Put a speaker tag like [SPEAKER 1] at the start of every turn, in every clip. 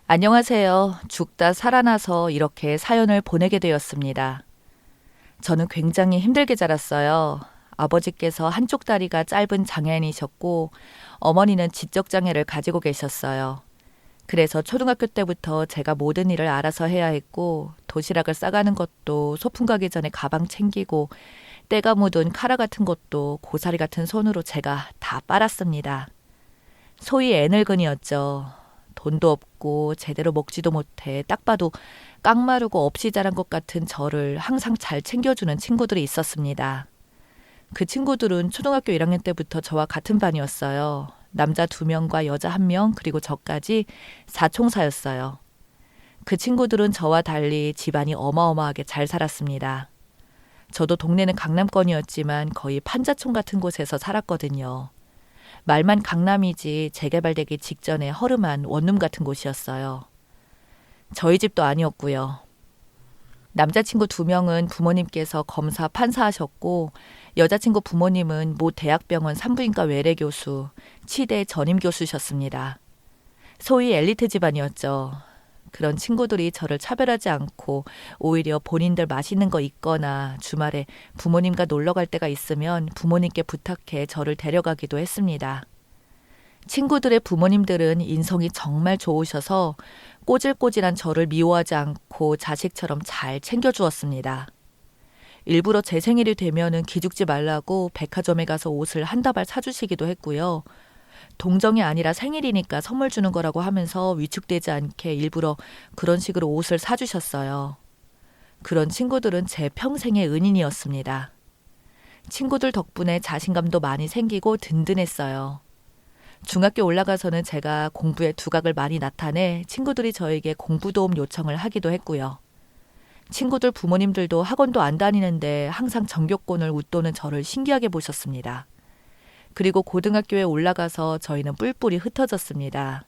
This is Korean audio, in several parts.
[SPEAKER 1] 안녕하세요. 죽다 살아나서 이렇게 사연을 보내게 되었습니다. 저는 굉장히 힘들게 자랐어요. 아버지께서 한쪽 다리가 짧은 장애인이셨고 어머니는 지적장애를 가지고 계셨어요. 그래서 초등학교 때부터 제가 모든 일을 알아서 해야 했고 도시락을 싸가는 것도 소풍 가기 전에 가방 챙기고 때가 묻은 카라 같은 것도 고사리 같은 손으로 제가 다 빨았습니다. 소위 애늙은이었죠. 돈도 없고 제대로 먹지도 못해 딱 봐도 깡마르고 없이 자란 것 같은 저를 항상 잘 챙겨주는 친구들이 있었습니다. 그 친구들은 초등학교 1학년 때부터 저와 같은 반이었어요. 남자 2명과 여자 1명 그리고 저까지 사총사였어요. 그 친구들은 저와 달리 집안이 어마어마하게 잘 살았습니다. 저도 동네는 강남권이었지만 거의 판자촌 같은 곳에서 살았거든요. 말만 강남이지 재개발되기 직전에 허름한 원룸 같은 곳이었어요. 저희 집도 아니었고요. 남자친구 2명은 부모님께서 검사 판사하셨고 여자친구 부모님은 모 대학병원 산부인과 외래교수, 치대 전임교수셨습니다. 소위 엘리트 집안이었죠. 그런 친구들이 저를 차별하지 않고 오히려 본인들 맛있는 거 있거나 주말에 부모님과 놀러 갈 때가 있으면 부모님께 부탁해 저를 데려가기도 했습니다. 친구들의 부모님들은 인성이 정말 좋으셔서 꼬질꼬질한 저를 미워하지 않고 자식처럼 잘 챙겨주었습니다. 일부러 제 생일이 되면은 기죽지 말라고 백화점에 가서 옷을 한 다발 사주시기도 했고요. 동정이 아니라 생일이니까 선물 주는 거라고 하면서 위축되지 않게 일부러 그런 식으로 옷을 사주셨어요. 그런 친구들은 제 평생의 은인이었습니다. 친구들 덕분에 자신감도 많이 생기고 든든했어요. 중학교 올라가서는 제가 공부에 두각을 많이 나타내 친구들이 저에게 공부 도움 요청을 하기도 했고요. 친구들 부모님들도 학원도 안 다니는데 항상 전교권을 웃도는 저를 신기하게 보셨습니다. 그리고 고등학교에 올라가서 저희는 뿔뿔이 흩어졌습니다.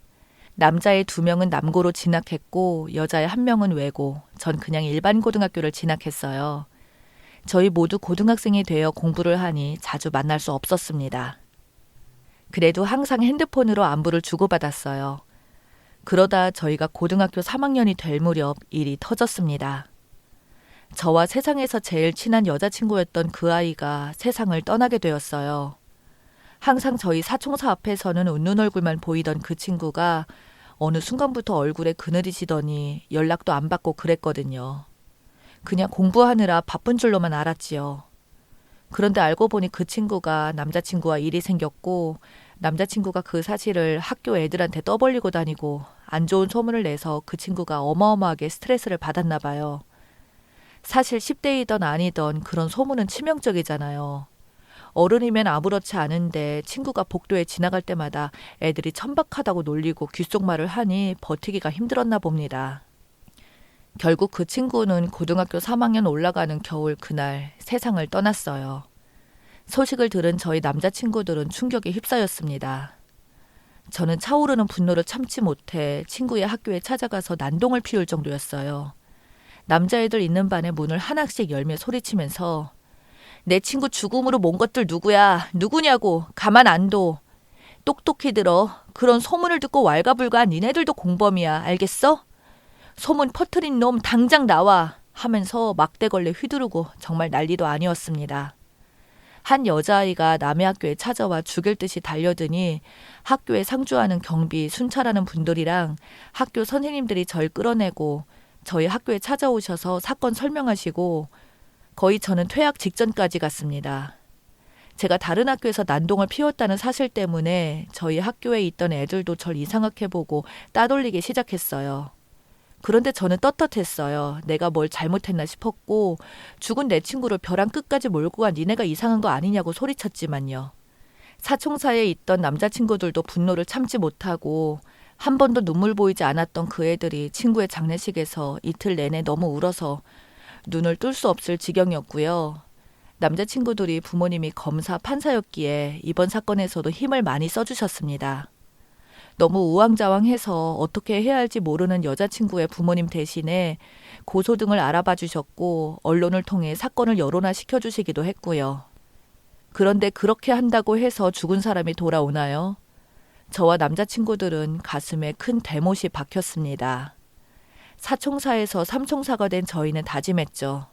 [SPEAKER 1] 남자의 2명은 남고로 진학했고 여자의 1명은 외고, 전 그냥 일반 고등학교를 진학했어요. 저희 모두 고등학생이 되어 공부를 하니 자주 만날 수 없었습니다. 그래도 항상 핸드폰으로 안부를 주고받았어요. 그러다 저희가 고등학교 3학년이 될 무렵 일이 터졌습니다. 저와 세상에서 제일 친한 여자친구였던 그 아이가 세상을 떠나게 되었어요. 항상 저희 사총사 앞에서는 웃는 얼굴만 보이던 그 친구가 어느 순간부터 얼굴에 그늘이 지더니 연락도 안 받고 그랬거든요. 그냥 공부하느라 바쁜 줄로만 알았지요. 그런데 알고 보니 그 친구가 남자친구와 일이 생겼고 남자친구가 그 사실을 학교 애들한테 떠벌리고 다니고 안 좋은 소문을 내서 그 친구가 어마어마하게 스트레스를 받았나 봐요. 사실 10대이던 아니던 그런 소문은 치명적이잖아요. 어른이면 아무렇지 않은데 친구가 복도에 지나갈 때마다 애들이 천박하다고 놀리고 귓속말을 하니 버티기가 힘들었나 봅니다. 결국 그 친구는 고등학교 3학년 올라가는 겨울 그날 세상을 떠났어요. 소식을 들은 저희 남자친구들은 충격에 휩싸였습니다. 저는 차오르는 분노를 참지 못해 친구의 학교에 찾아가서 난동을 피울 정도였어요. 남자애들 있는 반에 문을 하나씩 열며 소리치면서 내 친구 죽음으로 먼 것들 누구야? 누구냐고? 가만 안 둬. 똑똑히 들어. 그런 소문을 듣고 왈가불가한 니네들도 공범이야. 알겠어? 소문 퍼뜨린 놈 당장 나와 하면서 막대걸레 휘두르고 정말 난리도 아니었습니다. 한 여자아이가 남의 학교에 찾아와 죽일 듯이 달려드니 학교에 상주하는 경비, 순찰하는 분들이랑 학교 선생님들이 절 끌어내고 저희 학교에 찾아오셔서 사건 설명하시고 거의 저는 퇴학 직전까지 갔습니다. 제가 다른 학교에서 난동을 피웠다는 사실 때문에 저희 학교에 있던 애들도 절 이상하게 보고 따돌리기 시작했어요. 그런데 저는 떳떳했어요. 내가 뭘 잘못했나 싶었고 죽은 내 친구를 벼랑 끝까지 몰고 간 니네가 이상한 거 아니냐고 소리쳤지만요. 사총사에 있던 남자친구들도 분노를 참지 못하고 한 번도 눈물 보이지 않았던 그 애들이 친구의 장례식에서 이틀 내내 너무 울어서 눈을 뜰 수 없을 지경이었고요. 남자친구들이 부모님이 검사, 판사였기에 이번 사건에서도 힘을 많이 써주셨습니다. 너무 우왕좌왕해서 어떻게 해야 할지 모르는 여자친구의 부모님 대신에 고소 등을 알아봐 주셨고 언론을 통해 사건을 여론화시켜 주시기도 했고요. 그런데 그렇게 한다고 해서 죽은 사람이 돌아오나요? 저와 남자친구들은 가슴에 큰 대못이 박혔습니다. 사총사에서 삼총사가 된 저희는 다짐했죠.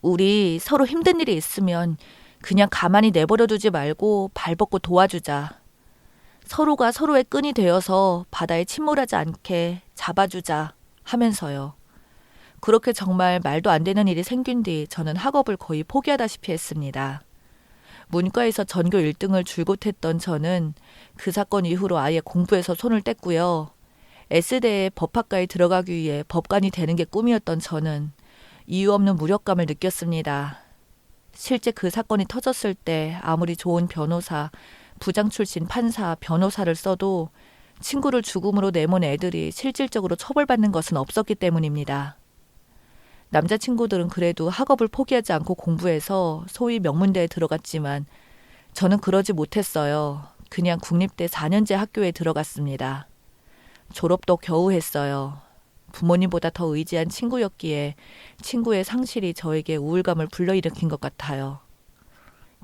[SPEAKER 1] 우리 서로 힘든 일이 있으면 그냥 가만히 내버려 두지 말고 발벗고 도와주자. 서로가 서로의 끈이 되어서 바다에 침몰하지 않게 잡아주자 하면서요. 그렇게 정말 말도 안 되는 일이 생긴 뒤 저는 학업을 거의 포기하다시피 했습니다. 문과에서 전교 1등을 줄곧 했던 저는 그 사건 이후로 아예 공부에서 손을 뗐고요. S대의 법학과에 들어가기 위해 법관이 되는 게 꿈이었던 저는 이유 없는 무력감을 느꼈습니다. 실제 그 사건이 터졌을 때 아무리 좋은 변호사, 부장 출신 판사, 변호사를 써도 친구를 죽음으로 내몬 애들이 실질적으로 처벌받는 것은 없었기 때문입니다. 남자친구들은 그래도 학업을 포기하지 않고 공부해서 소위 명문대에 들어갔지만 저는 그러지 못했어요. 그냥 국립대 4년제 학교에 들어갔습니다. 졸업도 겨우 했어요. 부모님보다 더 의지한 친구였기에 친구의 상실이 저에게 우울감을 불러일으킨 것 같아요.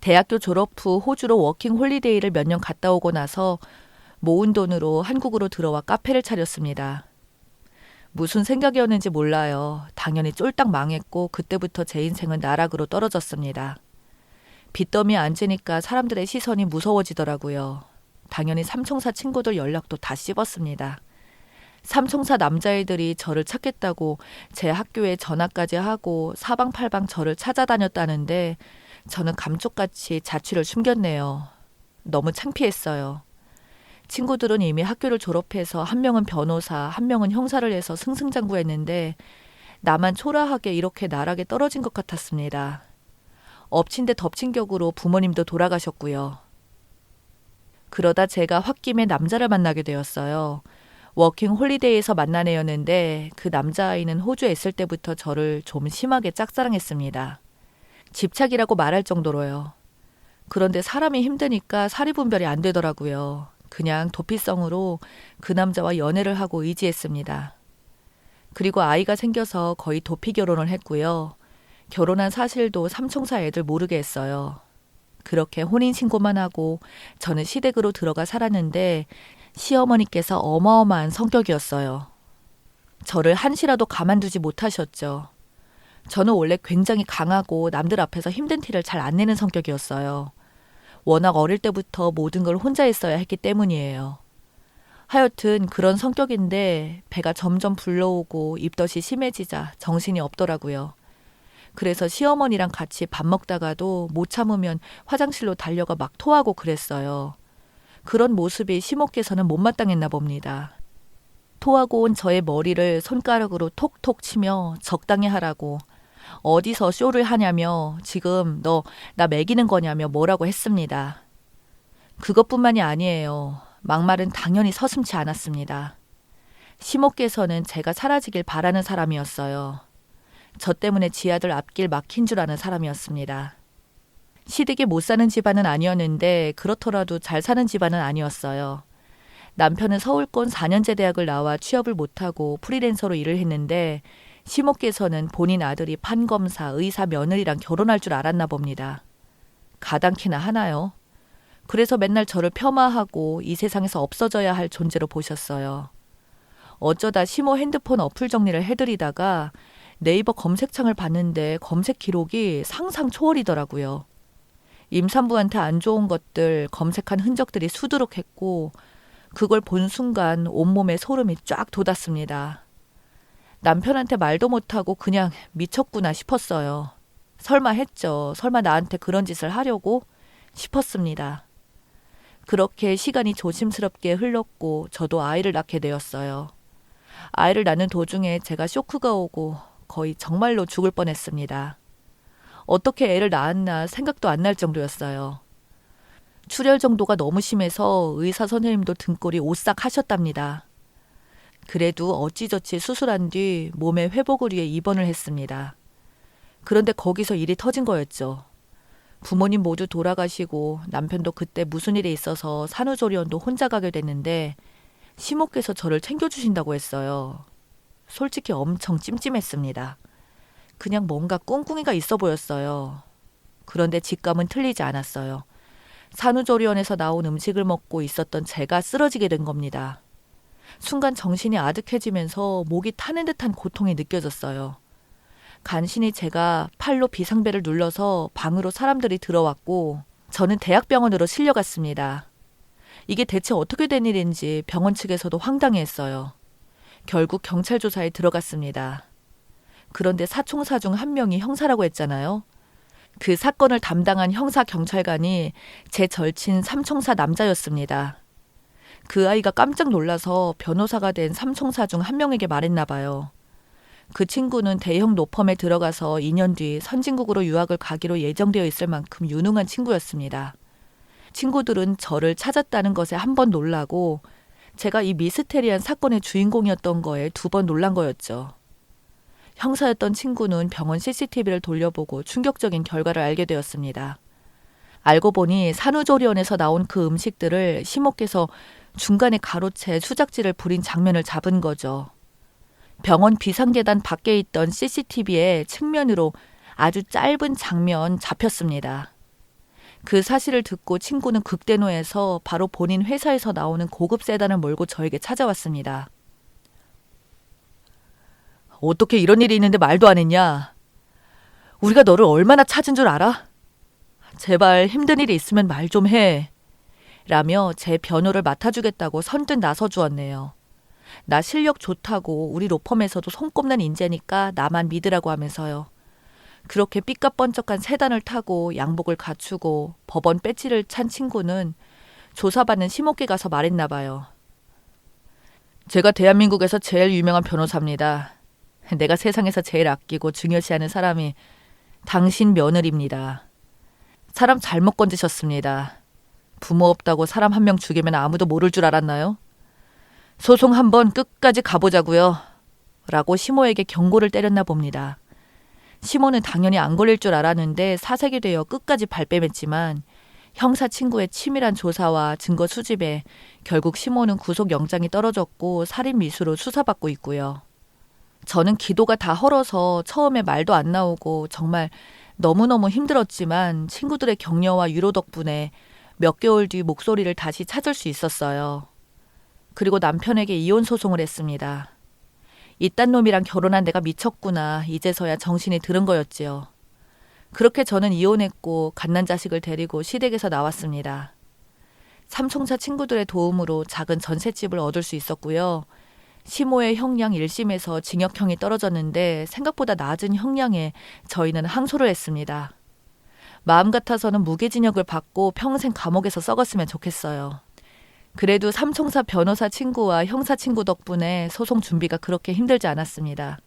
[SPEAKER 1] 대학교 졸업 후 호주로 워킹 홀리데이를 몇 년 갔다 오고 나서 모은 돈으로 한국으로 들어와 카페를 차렸습니다. 무슨 생각이었는지 몰라요. 당연히 쫄딱 망했고 그때부터 제 인생은 나락으로 떨어졌습니다. 빚더미에 앉으니까 사람들의 시선이 무서워지더라고요. 당연히 삼총사 친구들 연락도 다 씹었습니다. 삼총사 남자애들이 저를 찾겠다고 제 학교에 전화까지 하고 사방팔방 저를 찾아다녔다는데 저는 감쪽같이 자취를 숨겼네요. 너무 창피했어요. 친구들은 이미 학교를 졸업해서 한 명은 변호사, 한 명은 형사를 해서 승승장구했는데 나만 초라하게 이렇게 나락에 떨어진 것 같았습니다. 엎친 데 덮친 격으로 부모님도 돌아가셨고요. 그러다 제가 홧김에 남자를 만나게 되었어요. 워킹 홀리데이에서 만난 애였는데 그 남자아이는 호주에 있을 때부터 저를 좀 심하게 짝사랑했습니다. 집착이라고 말할 정도로요. 그런데 사람이 힘드니까 사리분별이 안 되더라고요. 그냥 도피성으로 그 남자와 연애를 하고 의지했습니다. 그리고 아이가 생겨서 거의 도피 결혼을 했고요. 결혼한 사실도 삼총사 애들 모르게 했어요. 그렇게 혼인신고만 하고 저는 시댁으로 들어가 살았는데 시어머니께서 어마어마한 성격이었어요. 저를 한시라도 가만두지 못하셨죠. 저는 원래 굉장히 강하고 남들 앞에서 힘든 티를 잘 안 내는 성격이었어요. 워낙 어릴 때부터 모든 걸 혼자 했어야 했기 때문이에요. 하여튼 그런 성격인데 배가 점점 불러오고 입덧이 심해지자 정신이 없더라고요. 그래서 시어머니랑 같이 밥 먹다가도 못 참으면 화장실로 달려가 막 토하고 그랬어요. 그런 모습이 시모께서는 못마땅했나 봅니다. 토하고 온 저의 머리를 손가락으로 톡톡 치며 적당히 하라고, 어디서 쇼를 하냐며, 지금 너 나 먹이는 거냐며 뭐라고 했습니다. 그것뿐만이 아니에요. 막말은 당연히 서슴지 않았습니다. 시모께서는 제가 사라지길 바라는 사람이었어요. 저 때문에 지 아들 앞길 막힌 줄 아는 사람이었습니다. 시댁에 못 사는 집안은 아니었는데 그렇더라도 잘 사는 집안은 아니었어요. 남편은 서울권 4년제 대학을 나와 취업을 못하고 프리랜서로 일을 했는데 시모께서는 본인 아들이 판검사, 의사 며느리랑 결혼할 줄 알았나 봅니다. 가당키나 하나요? 그래서 맨날 저를 폄하하고 이 세상에서 없어져야 할 존재로 보셨어요. 어쩌다 시모 핸드폰 어플 정리를 해드리다가 네이버 검색창을 봤는데 검색 기록이 상상 초월이더라고요. 임산부한테 안 좋은 것들 검색한 흔적들이 수두룩했고 그걸 본 순간 온몸에 소름이 쫙 돋았습니다. 남편한테 말도 못하고 그냥 미쳤구나 싶었어요. 설마 했죠. 설마 나한테 그런 짓을 하려고 싶었습니다. 그렇게 시간이 조심스럽게 흘렀고 저도 아이를 낳게 되었어요. 아이를 낳는 도중에 제가 쇼크가 오고 거의 정말로 죽을 뻔했습니다. 어떻게 애를 낳았나 생각도 안 날 정도였어요. 출혈 정도가 너무 심해서 의사 선생님도 등골이 오싹 하셨답니다. 그래도 어찌저찌 수술한 뒤 몸의 회복을 위해 입원을 했습니다. 그런데 거기서 일이 터진 거였죠. 부모님 모두 돌아가시고 남편도 그때 무슨 일이 있어서 산후조리원도 혼자 가게 됐는데 시모께서 저를 챙겨주신다고 했어요. 솔직히 엄청 찜찜했습니다. 그냥 뭔가 꿍꿍이가 있어 보였어요. 그런데 직감은 틀리지 않았어요. 산후조리원에서 나온 음식을 먹고 있었던 제가 쓰러지게 된 겁니다. 순간 정신이 아득해지면서 목이 타는 듯한 고통이 느껴졌어요. 간신히 제가 팔로 비상벨을 눌러서 방으로 사람들이 들어왔고 저는 대학병원으로 실려갔습니다. 이게 대체 어떻게 된 일인지 병원 측에서도 황당해했어요. 결국 경찰 조사에 들어갔습니다. 그런데 사총사 중 한 명이 형사라고 했잖아요. 그 사건을 담당한 형사 경찰관이 제 절친 삼총사 남자였습니다. 그 아이가 깜짝 놀라서 변호사가 된 삼총사 중 한 명에게 말했나 봐요. 그 친구는 대형 로펌에 들어가서 2년 뒤 선진국으로 유학을 가기로 예정되어 있을 만큼 유능한 친구였습니다. 친구들은 저를 찾았다는 것에 한 번 놀라고 제가 이 미스테리한 사건의 주인공이었던 거에 2번 놀란 거였죠. 형사였던 친구는 병원 CCTV를 돌려보고 충격적인 결과를 알게 되었습니다. 알고 보니 산후조리원에서 나온 그 음식들을 시모께서 중간에 가로채 수작질을 부린 장면을 잡은 거죠. 병원 비상계단 밖에 있던 CCTV의 측면으로 아주 짧은 장면 잡혔습니다. 그 사실을 듣고 친구는 극대노해서 바로 본인 회사에서 나오는 고급 세단을 몰고 저에게 찾아왔습니다. 어떻게 이런 일이 있는데 말도 안 했냐? 우리가 너를 얼마나 찾은 줄 알아? 제발 힘든 일이 있으면 말 좀 해. 라며 제 변호를 맡아주겠다고 선뜻 나서주었네요. 나 실력 좋다고 우리 로펌에서도 손꼽는 인재니까 나만 믿으라고 하면서요. 그렇게 삐까뻔쩍한 세단을 타고 양복을 갖추고 법원 배지를 찬 친구는 조사받는 시목계 가서 말했나 봐요. 제가 대한민국에서 제일 유명한 변호사입니다. 내가 세상에서 제일 아끼고 중요시하는 사람이 당신 며느리입니다. 사람 잘못 건드셨습니다. 부모 없다고 사람 한 명 죽이면 아무도 모를 줄 알았나요? 소송 한번 끝까지 가보자고요. 라고 시모에게 경고를 때렸나 봅니다. 시모는 당연히 안 걸릴 줄 알았는데 사색이 되어 끝까지 발뺌했지만 형사 친구의 치밀한 조사와 증거 수집에 결국 시모는 구속영장이 떨어졌고 살인 미수로 수사받고 있고요. 저는 기도가 다 헐어서 처음에 말도 안 나오고 정말 너무너무 힘들었지만 친구들의 격려와 위로 덕분에 몇 개월 뒤 목소리를 다시 찾을 수 있었어요. 그리고 남편에게 이혼 소송을 했습니다. 이딴 놈이랑 결혼한 내가 미쳤구나. 이제서야 정신이 들은 거였지요. 그렇게 저는 이혼했고 갓난 자식을 데리고 시댁에서 나왔습니다. 삼총사 친구들의 도움으로 작은 전셋집을 얻을 수 있었고요. 시모의 형량 1심에서 징역형이 떨어졌는데 생각보다 낮은 형량에 저희는 항소를 했습니다. 마음 같아서는 무기징역을 받고 평생 감옥에서 썩었으면 좋겠어요. 그래도 삼총사 변호사 친구와 형사 친구 덕분에 소송 준비가 그렇게 힘들지 않았습니다.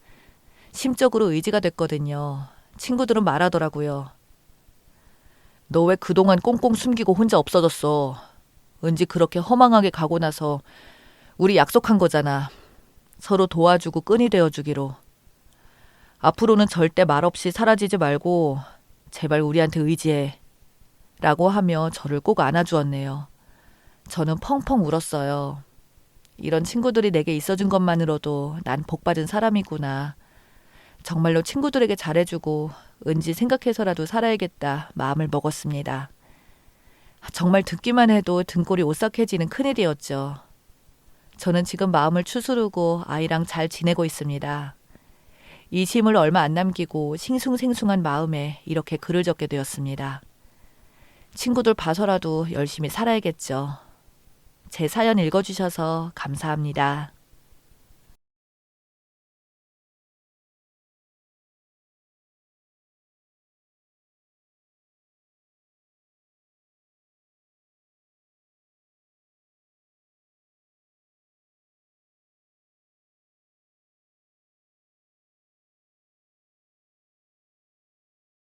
[SPEAKER 1] 심적으로 의지가 됐거든요. 친구들은 말하더라고요. 너 왜 그동안 꽁꽁 숨기고 혼자 없어졌어? 은지 그렇게 허망하게 가고 나서 우리 약속한 거잖아. 서로 도와주고 끈이 되어주기로. 앞으로는 절대 말없이 사라지지 말고 제발 우리한테 의지해. 라고 하며 저를 꼭 안아주었네요. 저는 펑펑 울었어요. 이런 친구들이 내게 있어준 것만으로도 난 복받은 사람이구나. 정말로 친구들에게 잘해주고 은지 생각해서라도 살아야겠다 마음을 먹었습니다. 정말 듣기만 해도 등골이 오싹해지는 큰일이었죠. 저는 지금 마음을 추스르고 아이랑 잘 지내고 있습니다. 이 심을 얼마 안 남기고 싱숭생숭한 마음에 이렇게 글을 적게 되었습니다. 친구들 봐서라도 열심히 살아야겠죠. 제 사연 읽어주셔서 감사합니다.